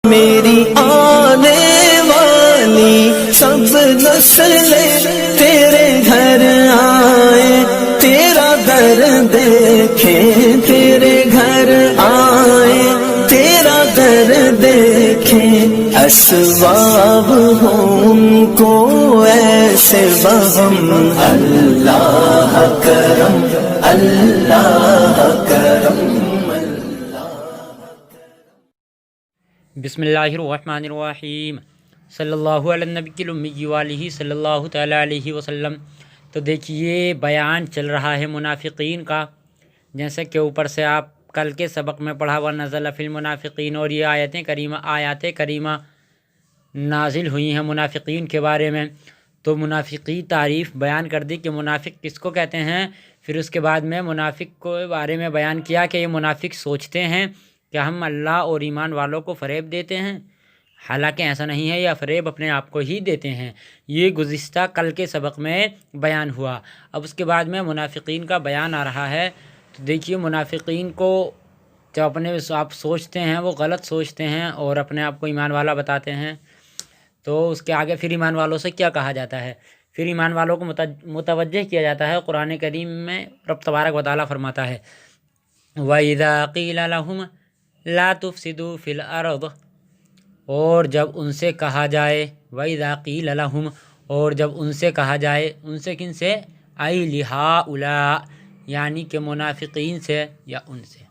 میری آنے والی سب نسلیں تیرے گھر آئیں، تیرا در دیکھیں، تیرے گھر آئیں، تیرا در دیکھیں، اسباب ہوں ان کو ایسے بہم، اللہ کرم، اللہ کرم۔ بسم اللہ الرحمن الرحیم، صلی اللہ علی النبی الامی وآلہ صلی اللہ تعالیٰ علیہ وسلم۔ تو دیکھیے بیان چل رہا ہے منافقین کا، جیسے کہ اوپر سے آپ کل کے سبق میں پڑھا ہوا نزل فی المنافقین، اور یہ آیات کریمہ نازل ہوئی ہیں منافقین کے بارے میں۔ تو منافقی تعریف بیان کر دی کہ منافق کس کو کہتے ہیں، پھر اس کے بعد میں منافق کے بارے میں بیان کیا کہ یہ منافق سوچتے ہیں کہ ہم اللہ اور ایمان والوں کو فریب دیتے ہیں، حالانکہ ایسا نہیں ہے، یہ فریب اپنے آپ کو ہی دیتے ہیں۔ یہ گزشتہ کل کے سبق میں بیان ہوا۔ اب اس کے بعد میں منافقین کا بیان آ رہا ہے۔ تو دیکھیے منافقین کو جو اپنے آپ سوچتے ہیں وہ غلط سوچتے ہیں اور اپنے آپ کو ایمان والا بتاتے ہیں۔ تو اس کے آگے پھر ایمان والوں سے کیا کہا جاتا ہے، پھر ایمان والوں کو متوجہ کیا جاتا ہے۔ قرآن کریم میں رب تبارک و تعالیٰ فرماتا ہے وَإِذَا قِيلَ لَهُمْ لا تفسدوا فی الارض، اور جب ان سے کہا جائے، وَإِذَا قِيلَ لَهُمْ، اور جب ان سے کہا جائے، ان سے کن سے، اَيْ لِهَٰؤُلَاءِ، یعنی کہ منافقین سے یا ان سے،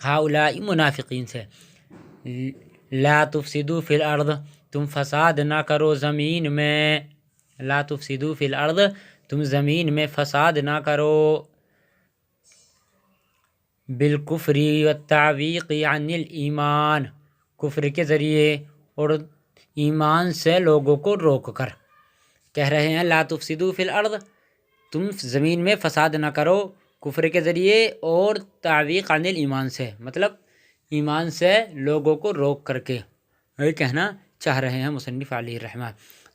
ہؤلاء منافقین سے، لا تفسدوا فی الارض، تم فساد نہ کرو زمین میں، لا تفسدوا فی الارض، تم زمین میں فساد نہ کرو، بالکفر والتعویق عن الایمان، کفر کے ذریعے اور ایمان سے لوگوں کو روک کر کہہ رہے ہیں لا تفسدوا فی الارض، تم زمین میں فساد نہ کرو، کفر کے ذریعے اور تعویق عن الایمان سے، مطلب ایمان سے لوگوں کو روک کر کے یہ کہنا چاہ رہے ہیں مصنف علیہ الرحمہ۔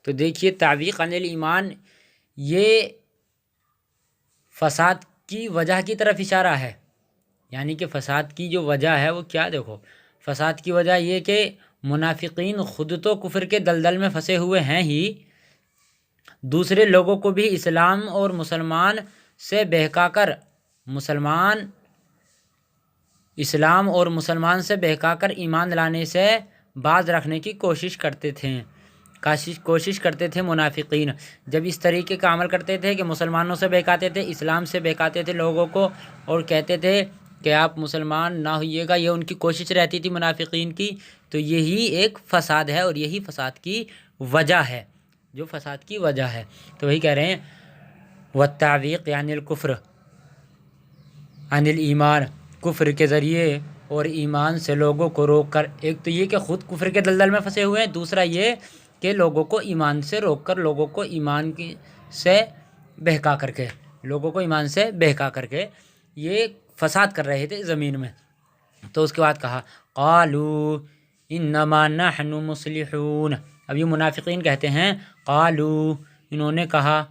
تو دیکھیے تعویق عن الایمان یہ فساد کی وجہ کی طرف اشارہ ہے، یعنی کہ فساد کی جو وجہ ہے وہ کیا، دیکھو فساد کی وجہ یہ کہ منافقین خود تو کفر کے دلدل میں پھنسے ہوئے ہیں ہی، دوسرے لوگوں کو بھی اسلام اور مسلمان سے بہکا کر، اسلام اور مسلمان سے بہکا کر ایمان لانے سے باز رکھنے کی کوشش کرتے تھے منافقین۔ جب اس طریقے کا عمل کرتے تھے کہ مسلمانوں سے بہکاتے تھے، اسلام سے بہکاتے تھے لوگوں کو، اور کہتے تھے کہ آپ مسلمان نہ ہوئیے گا، یہ ان کی کوشش رہتی تھی منافقین کی۔ تو یہی ایک فساد ہے اور یہی فساد کی وجہ ہے، جو فساد کی وجہ ہے۔ تو وہی کہہ رہے ہیں والتعویق یعنی الکفر عن الایمان، کفر کے ذریعے اور ایمان سے لوگوں کو روک کر، ایک تو یہ کہ خود کفر کے دلدل میں پھنسے ہوئے ہیں، دوسرا یہ کہ لوگوں کو ایمان سے روک کر، لوگوں کو ایمان سے بہکا کر کے یہ فساد کر رہے تھے زمین میں۔ تو اس کے بعد کہا قالوا انما نحن مصلحون، اب یہ منافقین کہتے ہیں قالوا، انہوں نے کہا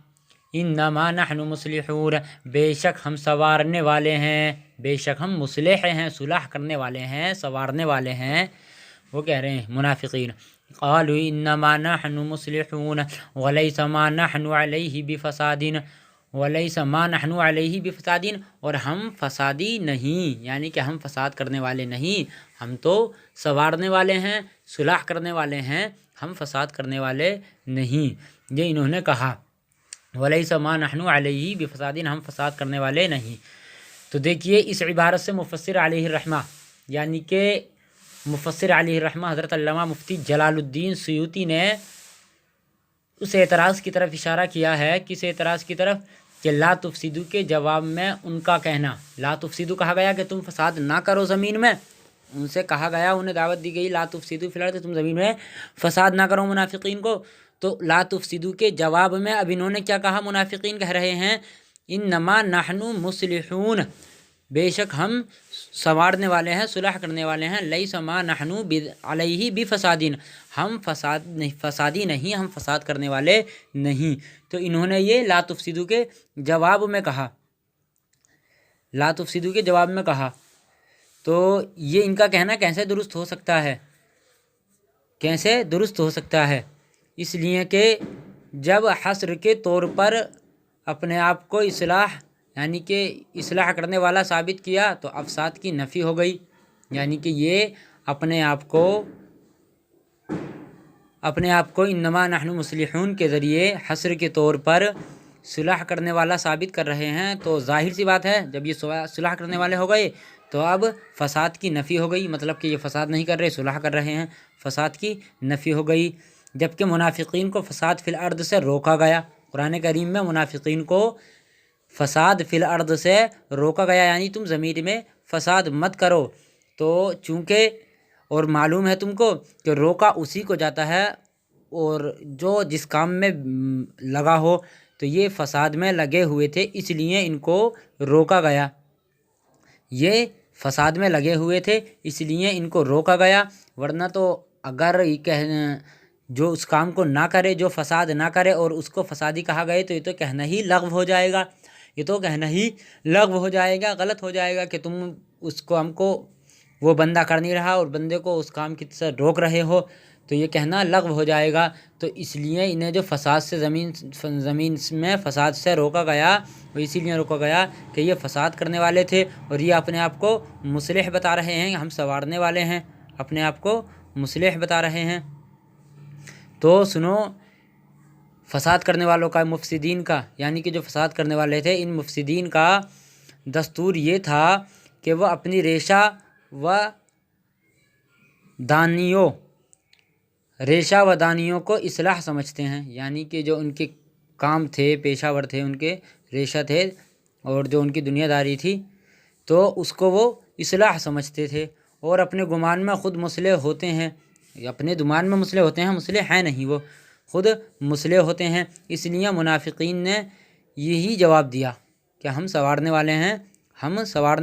انما نحن مصلحون، بے شک ہم سنوارنے والے ہیں، بے شک ہم مصلح ہیں، صلح کرنے والے ہیں، سنوارنے والے ہیں، وہ کہہ رہے ہیں منافقین قالوا انما نحن مصلحون وليس ما نحن عليه بفساد، وَلَيْسَ مَا نَحْنُ عَلَيْهِ بِفَسَادٍ، اور ہم فسادی نہیں، یعنی کہ ہم فساد کرنے والے نہیں، ہم تو سنوارنے والے ہیں، صلح کرنے والے ہیں، ہم فساد کرنے والے نہیں، یہ انہوں نے کہا وَلَيْسَ مَا نَحْنُ عَلَيْهِ بِفَسَادٍ، ہم فساد کرنے والے نہیں۔ تو دیکھیے اس عبارت سے مفسر علیہ الرحمہ، یعنی کہ مفسر علیہ الرحمہ حضرت علامہ مفتی جلال الدین سیوطی نے اس اعتراض کی طرف اشارہ کیا ہے، کس اعتراض کی طرف، کہ لا تفسدو کے جواب میں ان کا کہنا، لا تفسدو کہا گیا کہ تم فساد نہ کرو زمین میں، ان سے کہا گیا، انہیں دعوت دی گئی لا تفسدو فی الارض، تم زمین میں فساد نہ کرو منافقین کو، تو لا تفسدو کے جواب میں اب انہوں نے کیا کہا، منافقین کہہ رہے ہیں انما نحن مصلحون، بے شک ہم سنوارنے والے ہیں، صلح کرنے والے ہیں، لیس ما نحن علیہ بفسادین، ہم فسادی نہیں، ہم فساد کرنے والے نہیں۔ تو انہوں نے یہ لا تفسدو کے جواب میں کہا، لا تفسدو کے جواب میں کہا، تو یہ ان کا کہنا کیسے درست ہو سکتا ہے؟ کیسے درست ہو سکتا ہے؟ اس لیے کہ جب حصر کے طور پر اپنے آپ کو اصلاح یعنی کہ اصلاح کرنے والا ثابت کیا تو افساد کی نفی ہو گئی، یعنی کہ یہ اپنے آپ کو انما نحن مصلحون کے ذریعے حصر کے طور پر صلح کرنے والا ثابت کر رہے ہیں، تو ظاہر سی بات ہے جب یہ صلح کرنے والے ہو گئے تو اب فساد کی نفی ہو گئی، مطلب کہ یہ فساد نہیں کر رہے، صلح کر رہے ہیں، فساد کی نفی ہو گئی۔ جبکہ منافقین کو فساد فی الارض سے روکا گیا، قرآن کریم میں منافقین کو فساد فی الارض سے روکا گیا، یعنی تم زمین میں فساد مت کرو۔ تو چونکہ اور معلوم ہے تم کو کہ روکا اسی کو جاتا ہے اور جو جس کام میں لگا ہو، تو یہ فساد میں لگے ہوئے تھے اس لیے ان کو روکا گیا، یہ فساد میں لگے ہوئے تھے اس لیے ان کو روکا گیا، ورنہ تو اگر جو اس کام کو نہ کرے، جو فساد نہ کرے اور اس کو فسادی کہا گئے تو یہ تو کہنا ہی لغو ہو جائے گا، یہ تو کہنا ہی لغو ہو جائے گا، غلط ہو جائے گا کہ تم اس کو ہم کو وہ بندہ کر نہیں رہا اور بندے کو اس کام کی سے روک رہے ہو، تو یہ کہنا لغو ہو جائے گا۔ تو اس لیے انہیں جو فساد سے زمین میں فساد سے روکا گیا، وہ اسی لیے روکا گیا کہ یہ فساد کرنے والے تھے اور یہ اپنے آپ کو مصلح بتا رہے ہیں، ہم سنوارنے والے ہیں، اپنے آپ کو مصلح بتا رہے ہیں۔ تو سنو، فساد کرنے والوں کا، مفسدین کا، یعنی کہ جو فساد کرنے والے تھے ان مفسدین کا دستور یہ تھا کہ وہ اپنی ریشہ و دانیوں کو اصلاح سمجھتے ہیں، یعنی کہ جو ان کے کام تھے، پیشہ ور تھے، ان کے ریشہ تھے اور جو ان کی دنیا داری تھی، تو اس کو وہ اصلاح سمجھتے تھے اور اپنے گمان میں خود مصلح ہوتے ہیں، اپنے گمان میں مصلح ہوتے ہیں، مصلح ہیں نہیں، وہ خود مصلح ہوتے ہیں۔ اس لیے منافقین نے یہی جواب دیا کہ ہم سنوارنے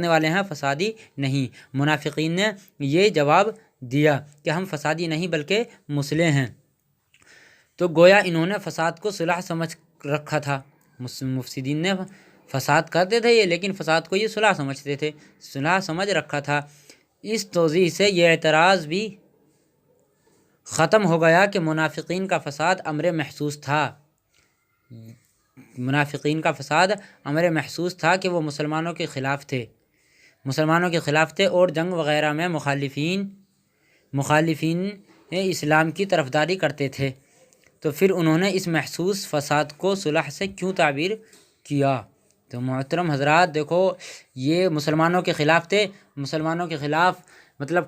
والے ہیں، فسادی نہیں۔ منافقین نے یہ جواب دیا کہ ہم فسادی نہیں بلکہ مصلح ہیں، تو گویا انہوں نے فساد کو صلح سمجھ رکھا تھا۔ مفسدین نے فساد کرتے تھے یہ، لیکن فساد کو یہ صلح سمجھتے تھے، صلح سمجھ رکھا تھا۔ اس توضیح سے یہ اعتراض بھی ختم ہو گیا کہ منافقین کا فساد امر محسوس تھا، منافقین کا فساد امر محسوس تھا کہ وہ مسلمانوں کے خلاف تھے اور جنگ وغیرہ میں مخالفین اسلام کی طرفداری کرتے تھے، تو پھر انہوں نے اس محسوس فساد کو صلح سے کیوں تعبیر کیا؟ تو محترم حضرات دیکھو، یہ مسلمانوں کے خلاف تھے، مسلمانوں کے خلاف مطلب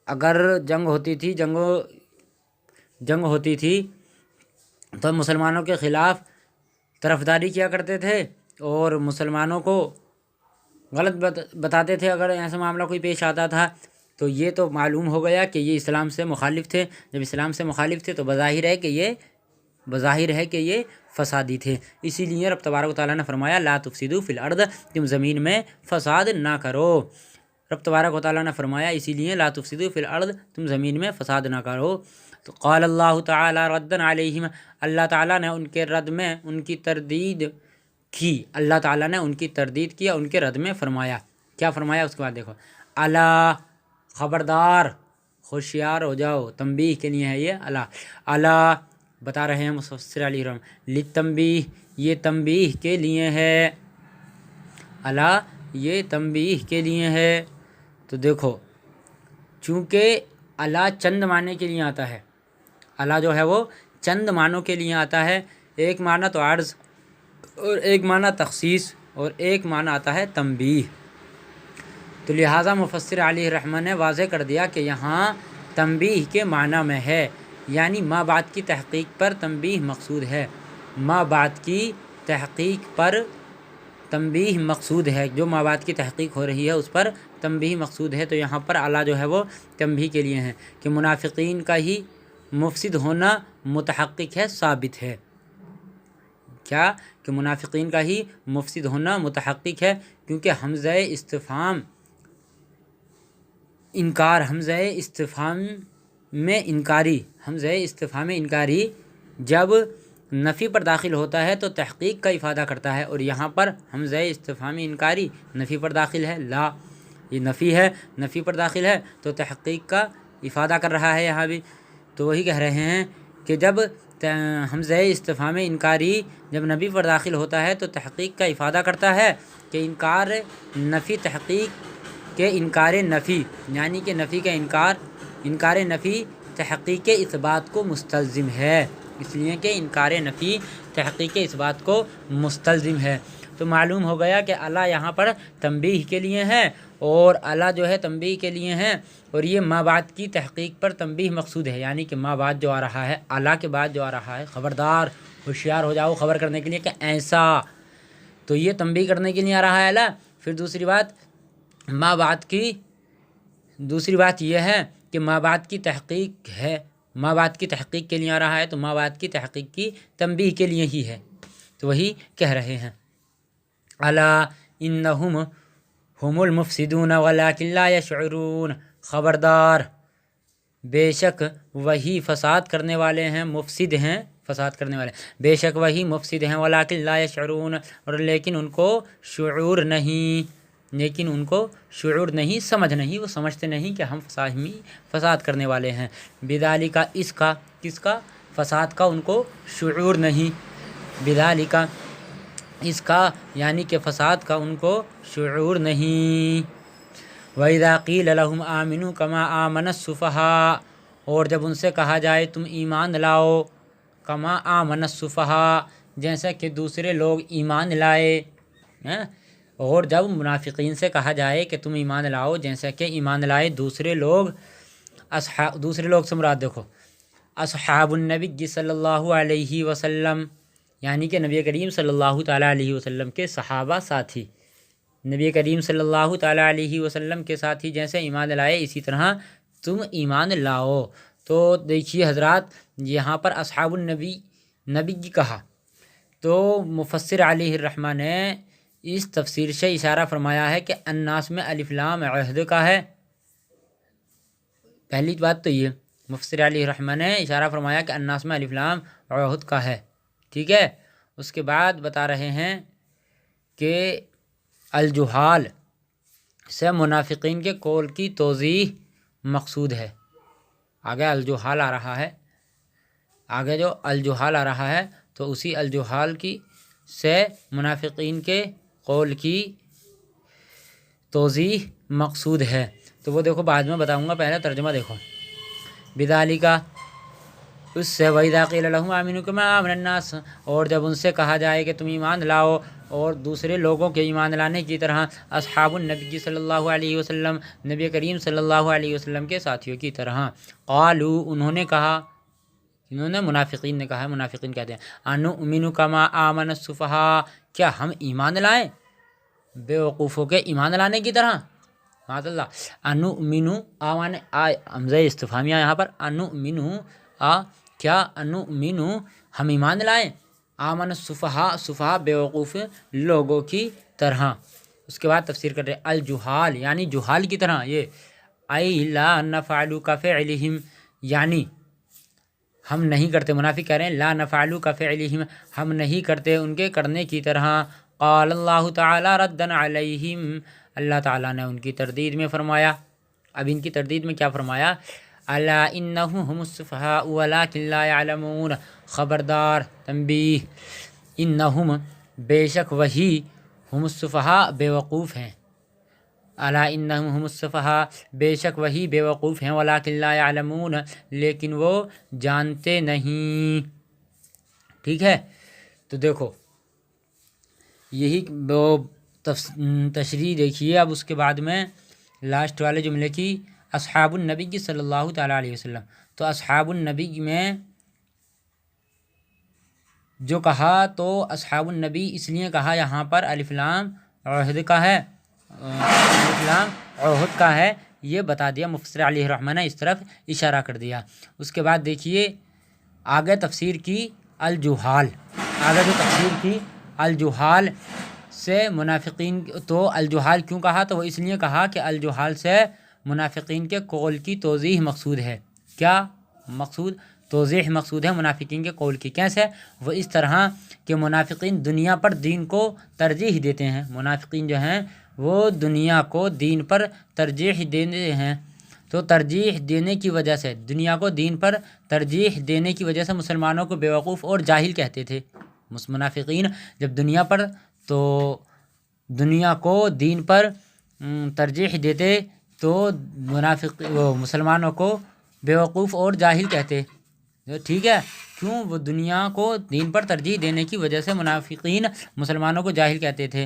اگر جنگ ہوتی تھی تو مسلمانوں کے خلاف طرفداری کیا کرتے تھے اور مسلمانوں کو غلط بتاتے تھے اگر ایسا معاملہ کوئی پیش آتا تھا، تو یہ تو معلوم ہو گیا کہ یہ اسلام سے مخالف تھے۔ جب اسلام سے مخالف تھے تو بظاہر ہے کہ یہ فسادی تھے، اسی لیے رب تبارک و تعالیٰ نے فرمایا لا تفسدوا فی الارض، تم زمین میں فساد نہ کرو۔ رب تبارک و تعالیٰ نے فرمایا اسی لیے لا تفسدوا فی الارض، تم زمین میں فساد نہ کرو۔ تو قال اللہ تعالیٰ ردًا علیہم، اللہ تعالیٰ نے ان کے رد میں ان کی تردید کی، اللہ تعالیٰ نے ان کی تردید کیا، ان کے رد میں فرمایا، کیا فرمایا اس کے بعد دیکھو، الا، خبردار، ہوشیار ہو جاؤ، تنبیہ کے لیے ہے یہ الا بتا رہے ہیں مفسر علی رحم، للتنبیہ، یہ تنبیہ کے لیے ہے، الا یہ تنبیہ کے لیے ہے۔ تو دیکھو چونکہ الا چند معنی کے لیے آتا ہے، الا جو ہے وہ چند معنوں کے لیے آتا ہے، ایک معنی تو عرض اور ایک معنی تخصیص اور ایک معنی آتا ہے تنبیہ، تو لہٰذا مفسر علیہ رحمہ نے واضح کر دیا کہ یہاں تنبیہ کے معنی میں ہے، یعنی ما بعد کی تحقیق پر تنبیہ مقصود ہے، ما بعد کی تحقیق پر تنبیہ مقصود ہے، جو ما بعد کی تحقیق ہو رہی ہے اس پر تنبیہ مقصود ہے، تو یہاں پر اعلیٰ جو ہے وہ تنبیہ کے لیے ہے کہ منافقین کا ہی مفسد ہونا متحقق ہے، ثابت ہے، کیا کہ منافقین کا ہی مفسد ہونا متحقق ہے، کیونکہ حمزہ استفہام میں انکاری جب نفی پر داخل ہوتا ہے تو تحقیق کا افادہ کرتا ہے، اور یہاں پر حمزہ استفہامی انکاری نفی پر داخل ہے، لا یہ نفی ہے، نفی پر داخل ہے تو تحقیق کا افادہ کر رہا ہے یہاں بھی، تو وہی کہہ رہے ہیں کہ جب حمزہ استفہام انکاری جب نبی پر داخل ہوتا ہے تو تحقیق کا افادہ کرتا ہے کہ انکار نفی تحقیق کے انکار نفی یعنی کہ نفی کا انکار نفی تحقیق اثبات کو مستلزم ہے، اس لیے کہ انکار نفی تحقیق اثبات کو مستلزم ہے۔ تو معلوم ہو گیا کہ اللہ یہاں پر تنبیہ کے لیے ہے اور اللہ جو ہے تنبیہ کے لیے ہیں، اور یہ ما بعد کی تحقیق پر تنبیہ مقصود ہے، یعنی کہ ما بعد جو آ رہا ہے اللہ کے بعد جو آ رہا ہے، خبردار ہوشیار ہو جاؤ، خبر کرنے کے لیے کہ ایسا، تو یہ تنبیہ کرنے کے لیے آ رہا ہے اللہ۔ پھر دوسری بات ما بعد کی دوسری بات یہ ہے کہ ما بعد کی تحقیق ہے، ما بعد کی تحقیق کے لیے آ رہا ہے تو ما بعد کی تحقیق کی تنبیہ کے لیے ہی ہے، تو وہی کہہ رہے ہیں الا انہم ہم المفسدون ولکن لا یشعرون، خبردار بے شک وہی فساد کرنے والے ہیں، مفسد ہیں فساد کرنے والے، بے شک وہی مفسد ہیں، ولکن لا یشعرون، اور لیکن ان کو شعور نہیں، سمجھ نہیں، وہ سمجھتے نہیں کہ ہم فساد کرنے والے ہیں، بذالک اس کا کس کا فساد کا ان کو شعور نہیں، بذالک اس کا یعنی کہ فساد کا ان کو شعور نہیں۔ وَإِذَا قِيلَ لَهُمْ آمِنُوا كَمَا آمَنَ السُّفَهَاءُ، اور جب ان سے کہا جائے تم ایمان لاؤ، کما آمن السفہاء جیسا کہ دوسرے لوگ ایمان لائے، اور جب منافقین سے کہا جائے کہ تم ایمان لاؤ جیسا کہ ایمان لائے دوسرے لوگ، دوسرے لوگ سے مراد دیکھو اصحاب النبی صلی اللہ علیہ وسلم، یعنی کہ نبی کریم صلی اللہ تعالیٰ علیہ وسلم کے صحابہ ساتھی، نبی کریم صلی اللہ تعالیٰ علیہ وسلم کے ساتھی جیسے ایمان لائے اسی طرح تم ایمان لاؤ۔ تو دیکھیے حضرات یہاں پر اصحاب نبی کہا تو مفسر علیہ الرحمہ نے اس تفسیر سے اشارہ فرمایا ہے کہ الناس میں الف لام عہد کا ہے، پہلی بات تو یہ مفسر علیہ الرحمہ نے اشارہ فرمایا کہ الناس میں الف لام عہد کا ہے، ٹھیک ہے۔ اس کے بعد بتا رہے ہیں کہ الجہال سے منافقین کے قول کی توضیح مقصود ہے، آگے الجہال آ رہا ہے، آگے جو الجہال آ رہا ہے تو اسی الجہال کی سے منافقین کے قول کی توضیح مقصود ہے، تو وہ دیکھو بعد میں بتاؤں گا، پہلے ترجمہ دیکھو۔ بذالک اس سے وَإِذَا قِيلَ لَهُمْ آمِنُوا كَمَا آمَنَ النَّاسُ، اور جب ان سے کہا جائے کہ تم ایمان لاؤ اور دوسرے لوگوں کے ایمان لانے کی طرح اصحاب النبی صلی اللہ علیہ وسلم نبی کریم صلی اللہ علیہ وسلم کے ساتھیوں کی طرح، قالوا انہوں نے کہا، انہوں نے منافقین نے کہا، منافقین کہتے ہیں انؤمن کما آمن السفہاء، کیا ہم ایمان لائیں بے وقوفوں کے ایمان لانے کی طرح، معاذ اللہ، انؤمن آمان حمزہ استفہامیہ یہاں پر، انؤمن کیا انؤمن ہم ایمان لائیں، آمن السفہاء سفہاء بے وقوف لوگوں کی طرح۔ اس کے بعد تفسیر کر رہے الجہال یعنی جہال کی طرح، یہ ای لا نفعل کفعلہم یعنی ہم نہیں کرتے، منافق کہہ رہے ہیں لا نفعل کفعلہم ہم نہیں کرتے ان کے کرنے کی طرح۔ قال اللہ تعالی ردا علیہم، اللہ تعالیٰ نے ان کی تردید میں فرمایا، اب ان کی تردید میں کیا فرمایا، الا انہم هم السفہاء ولکن لا يعلمون، خبردار تنبیہ، انہم بے شک وہی ہم السفہاء بے وقوف ہیں، الا انہم هم السفہاء بے شک وہی بے وقوف ہیں، ولکن لا يعلمون لیکن وہ جانتے نہیں، ٹھیک ہے۔ تو دیکھو یہی وہ تشریح دیکھیے، اب اس کے بعد میں لاسٹ والے جملے کی اصحاب النبی صلی اللہ تعالیٰ علیہ وسلم، تو اصحاب النبی میں جو کہا تو اصحاب النبی اس لیے کہا یہاں پر الف لام عہد کا ہے، الف لام عہد کا ہے، یہ بتا دیا مفسر علیہ الرحمہ نے، اس طرف اشارہ کر دیا۔ اس کے بعد دیکھیے آگے تفسیر کی الجہال، آگے جو تفسیر کی الجہال سے منافقین، تو الجہال کیوں کہا، تو وہ اس لیے کہا کہ الجہال سے منافقین کے قول کی توضیح مقصود ہے، کیا مقصود، توضیح مقصود ہے منافقین کے قول کی، کیسے، وہ اس طرح کہ منافقین دنیا پر دین کو ترجیح دیتے ہیں، منافقین جو ہیں وہ دنیا کو دین پر ترجیح دیتے ہیں، تو ترجیح دینے کی وجہ سے، دنیا کو دین پر ترجیح دینے کی وجہ سے مسلمانوں کو بیوقوف اور جاہل کہتے تھے۔ منافقین جب دنیا پر تو دنیا کو دین پر ترجیح دیتے تو مسلمانوں کو بیوقوف اور جاہل کہتے، ٹھیک ہے۔ کیوں؟ وہ دنیا کو دین پر ترجیح دینے کی وجہ سے منافقین مسلمانوں کو جاہل کہتے تھے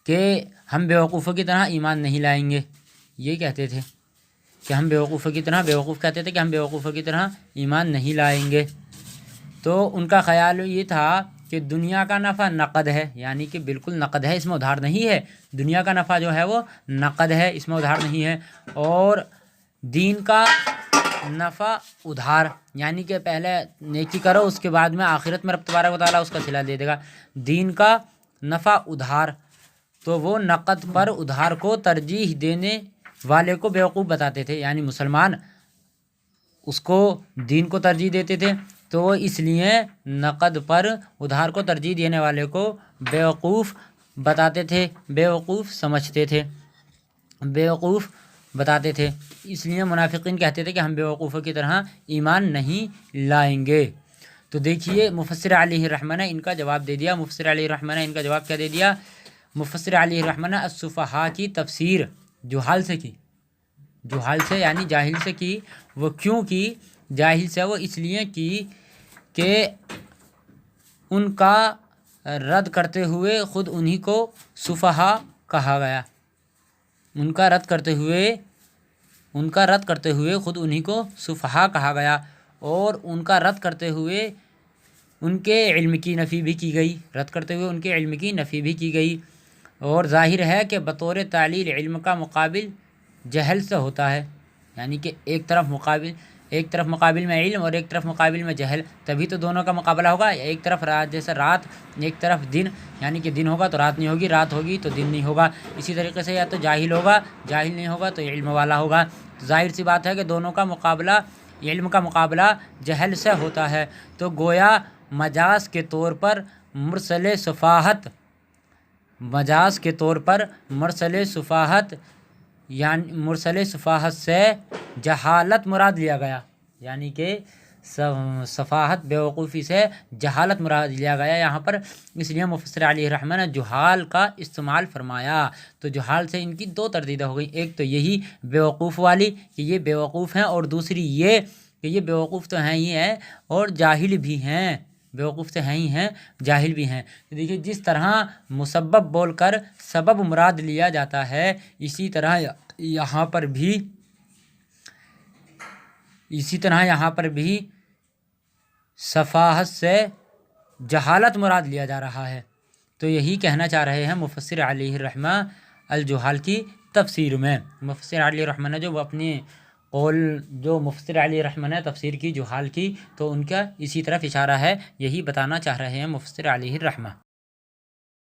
کہ ہم بیوقوفوں کی طرح ایمان نہیں لائیں گے، یہ کہتے تھے کہ ہم بیوقوفوں کی طرح، بیوقوف کہتے تھے کہ ہم بیوقوفوں کی طرح ایمان نہیں لائیں گے۔ تو ان کا خیال یہ تھا کہ دنیا کا نفع نقد ہے، یعنی کہ بالکل نقد ہے، اس میں ادھار نہیں ہے۔ دنیا کا نفع جو ہے وہ نقد ہے، اس میں ادھار نہیں ہے، اور دین کا نفع ادھار، یعنی کہ پہلے نیکی کرو، اس کے بعد میں آخرت میں رب تبارک و تعالیٰ اس کا صلہ دے دے گا۔ دین کا نفع ادھار، تو وہ نقد پر ادھار کو ترجیح دینے والے کو بیوقوف بتاتے تھے، یعنی مسلمان اس کو دین کو ترجیح دیتے تھے، تو اس لیے نقد پر ادھار کو ترجیح دینے والے کو بیوقوف بتاتے تھے، بیوقوف سمجھتے تھے، بیوقوف بتاتے تھے۔ اس لیے منافقین کہتے تھے کہ ہم بیوقوفوں کی طرح ایمان نہیں لائیں گے۔ تو دیکھیے مفسر علیہ الرحمہ نے ان کا جواب دے دیا۔ مفسر علیہ الرحمہ نے ان کا جواب کیا دے دیا؟ مفسر علیہ الرحمہ نے السفہاء کی تفسیر جہال سے کی، جہال سے یعنی جاہل سے کی۔ وہ کیوں کی جاہل سے؟ وہ اس لیے کی کہ ان کا رد کرتے ہوئے خود انہی کو سفہاء کہا گیا، ان کا رد کرتے ہوئے خود انہی کو سفہاء کہا گیا، اور ان کا رد کرتے ہوئے ان کے علم کی نفی بھی کی گئی، رد کرتے ہوئے ان کے علم کی نفی بھی کی گئی۔ اور ظاہر ہے کہ بطور تعلیل علم کا مقابل جہل سے ہوتا ہے، یعنی کہ ایک طرف مقابل میں علم اور ایک طرف مقابل میں جہل، تبھی تو دونوں کا مقابلہ ہوگا۔ ایک طرف رات جیسے رات، ایک طرف دن، یعنی کہ دن ہوگا تو رات نہیں ہوگی، رات ہوگی تو دن نہیں ہوگا۔ اسی طریقے سے یا تو جاہل ہوگا، جاہل نہیں ہوگا تو علم والا ہوگا۔ ظاہر سی بات ہے کہ دونوں کا مقابلہ، علم کا مقابلہ جہل سے ہوتا ہے۔ تو گویا مجاز کے طور پر مرسل صفاحت، مجاز کے طور پر مرسل صفاحت، یعنی مرسل صفاحت سے جہالت مراد لیا گیا، یعنی کہ صفاحت بیوقوفی سے جہالت مراد لیا گیا یہاں پر۔ اس لیے مفسر علیہ الرحمہ نے جہال کا استعمال فرمایا۔ تو جہال سے ان کی دو تردیدیں ہو گئی، ایک تو یہی بیوقوف والی کہ یہ بیوقوف ہیں، اور دوسری یہ کہ یہ بیوقوف تو ہیں ہی ہیں اور جاہل بھی ہیں، بیوقوف تو ہیں ہی ہیں، جاہل بھی ہیں۔ دیکھیے جس طرح مسبب بول کر سبب مراد لیا جاتا ہے، اسی طرح یہاں پر بھی صفاحت سے جہالت مراد لیا جا رہا ہے۔ تو یہی کہنا چاہ رہے ہیں مفسر علیہ الرحمہ الجہال کی تفسیر میں۔ مفسر علیہ الرحمہ نے جو اپنی قول، جو مفسر علیہ الرحمہ نے تفسیر کی جہال کی، تو ان کا اسی طرف اشارہ ہے، یہی بتانا چاہ رہے ہیں مفسر علیہ الرحمہ۔